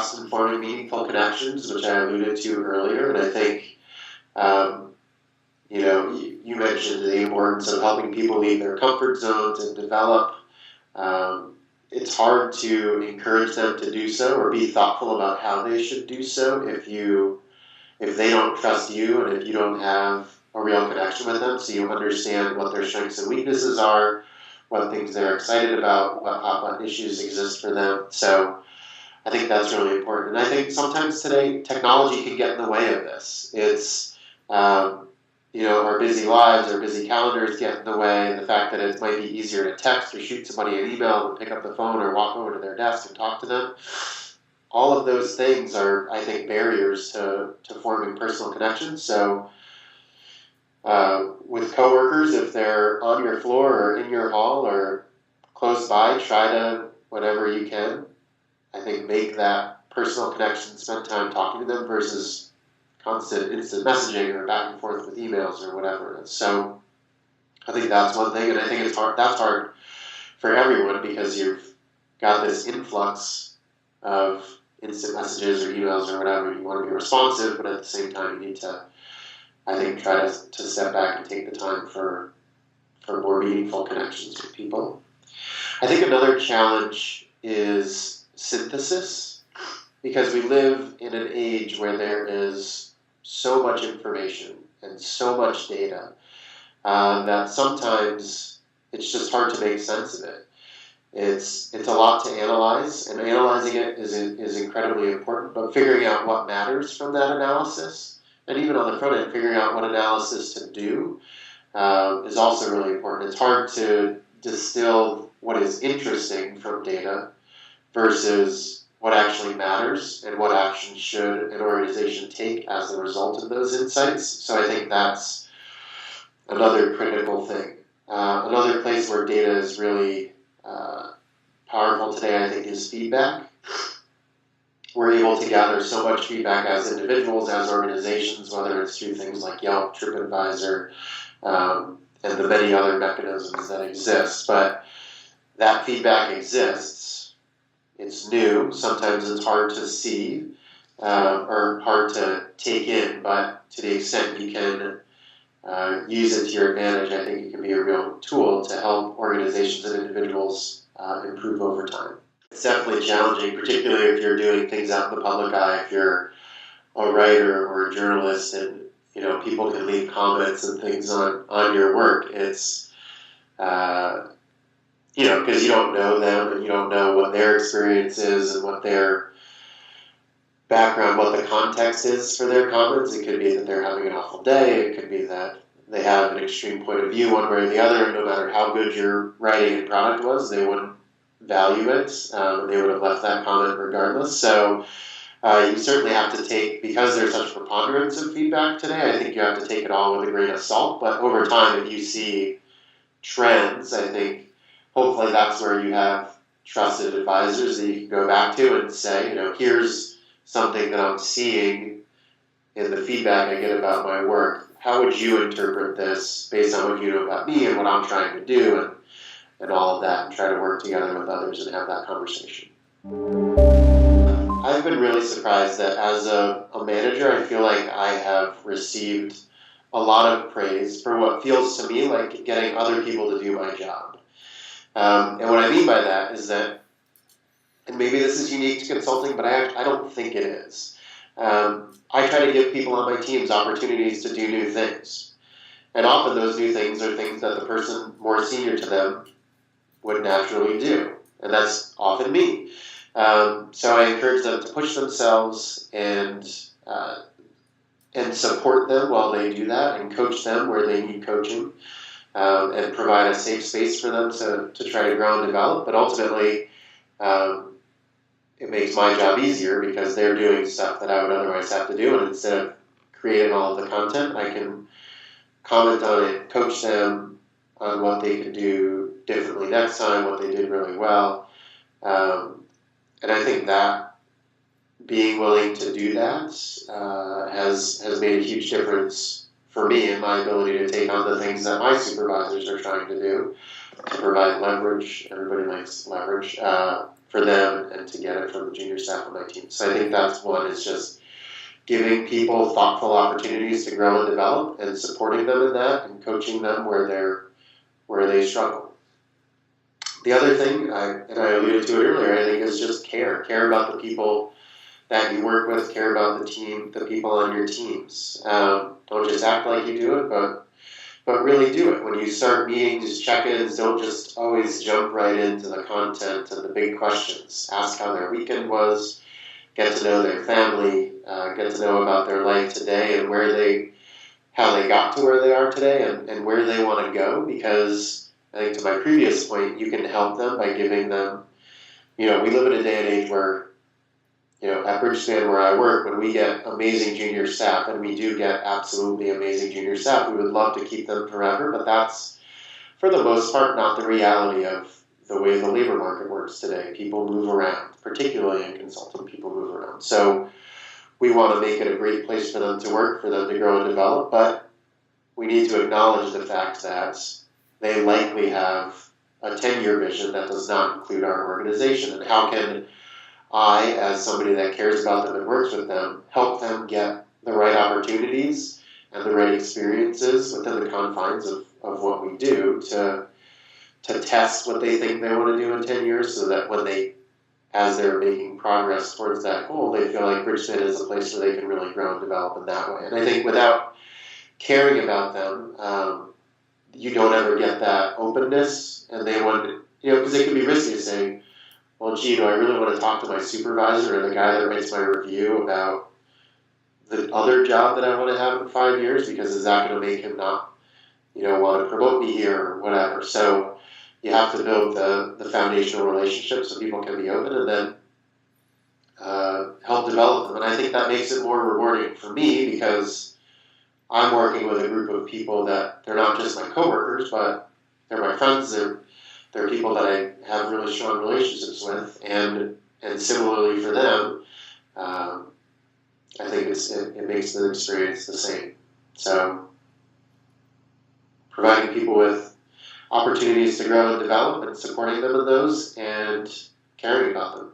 trust in forming meaningful connections, which I alluded to earlier. And I think, you mentioned the importance of helping people leave their comfort zones and develop. It's hard to encourage them to do so or be thoughtful about how they should do so if they don't trust you and if you don't have a real connection with them, so you understand what their strengths and weaknesses are, what things they're excited about, what issues exist for them. So I think that's really important. And I think sometimes today technology can get in the way of this. It's, our busy lives, our busy calendars get in the way, and the fact that it might be easier to text or shoot somebody an email than pick up the phone or walk over to their desk and talk to them. All of those things are, I think, barriers to forming personal connections. So with coworkers, if they're on your floor or in your hall or close by, try to, whenever you can, I think, make that personal connection, spend time talking to them versus constant instant messaging or back and forth with emails or whatever it is. So I think that's one thing, and I think it's hard. That's hard for everyone because you've got this influx of instant messages or emails or whatever. You want to be responsive, but at the same time, you need to, I think, try to step back and take the time for more meaningful connections with people. I think another challenge is synthesis, because we live in an age where there is so much information and so much data that sometimes it's just hard to make sense of it. It's a lot to analyze, and analyzing it is incredibly important, but figuring out what matters from that analysis, and even on the front end, figuring out what analysis to do is also really important. It's hard to distill what is interesting from data versus what actually matters and what action should an organization take as a result of those insights. So I think that's another critical thing. Another place where data is really powerful today, I think, is feedback. We're able to gather so much feedback as individuals, as organizations, whether it's through things like Yelp, TripAdvisor, and the many other mechanisms that exist. But that feedback exists. It's new. Sometimes it's hard to see or hard to take in, but to the extent you can use it to your advantage, I think it can be a real tool to help organizations and individuals improve over time. It's definitely challenging, particularly if you're doing things out in the public eye, if you're a writer or a journalist and people can leave comments and things on your work. It's because you don't know them and you don't know what their experience is and what their background, what the context is for their comments. It could be that they're having an awful day. It could be that they have an extreme point of view one way or the other. No matter how good your writing and product was, they wouldn't value it. They would have left that comment regardless. So you certainly have to take, because there's such preponderance of feedback today, I think you have to take it all with a grain of salt. But over time, if you see trends, I think hopefully that's where you have trusted advisors that you can go back to and say, here's something that I'm seeing in the feedback I get about my work. How would you interpret this based on what you know about me and what I'm trying to do and all of that, and try to work together with others and have that conversation. I've been really surprised that as a manager, I feel like I have received a lot of praise for what feels to me like getting other people to do my job. And what I mean by that is that, and maybe this is unique to consulting, but I don't think it is. I try to give people on my teams opportunities to do new things. And often those new things are things that the person more senior to them would naturally do. And that's often me. So I encourage them to push themselves and support them while they do that, and coach them where they need coaching, and provide a safe space for them to try to grow and develop. But ultimately, it makes my job easier because they're doing stuff that I would otherwise have to do. And instead of creating all of the content, I can comment on it, coach them on what they could do differently next time, what they did really well. And I think that being willing to do that has made a huge difference for me and my ability to take on the things that my supervisors are trying to do, to provide leverage. Everybody likes leverage for them, and to get it from the junior staff on my team. So I think that's one, is just giving people thoughtful opportunities to grow and develop, and supporting them in that, and coaching them where they struggle. The other thing, and I alluded to it earlier, I think, is just care about the people that you work with, care about the team, the people on your teams. Don't just act like you do it, but really do it. When you start meetings, check-ins, don't just always jump right into the content and the big questions. Ask how their weekend was, get to know their family, get to know about their life today, and how they got to where they are today, and where they want to go. Because I think, to my previous point, you can help them by giving them, we live in a day and age where, at Bridgespan, where I work, when we get amazing junior staff, and we do get absolutely amazing junior staff, we would love to keep them forever, but that's, for the most part, not the reality of the way the labor market works today. People move around, particularly in consulting, people move around. So we want to make it a great place for them to work, for them to grow and develop, but we need to acknowledge the fact that they likely have a 10-year vision that does not include our organization. And how can I, as somebody that cares about them and works with them, help them get the right opportunities and the right experiences within the confines of what we do to test what they think they want to do in 10 years, so that when as they're making progress towards that goal, they feel like Bridgespan is a place where they can really grow and develop in that way. And I think without caring about them, you don't ever get that openness, and they want to, because it can be risky saying, well, gee, do I really want to talk to my supervisor or the guy that writes my review about the other job that I want to have in 5 years? Because is that going to make him not, want to promote me here or whatever? So you have to build the foundational relationships so people can be open, and then help develop them. And I think that makes it more rewarding for me, because I'm working with a group of people that they're not just my coworkers, but they're my friends. They're people that I have really strong relationships with, and similarly for them, I think it makes the experience the same. So providing people with opportunities to grow and develop, and supporting them in those, and caring about them.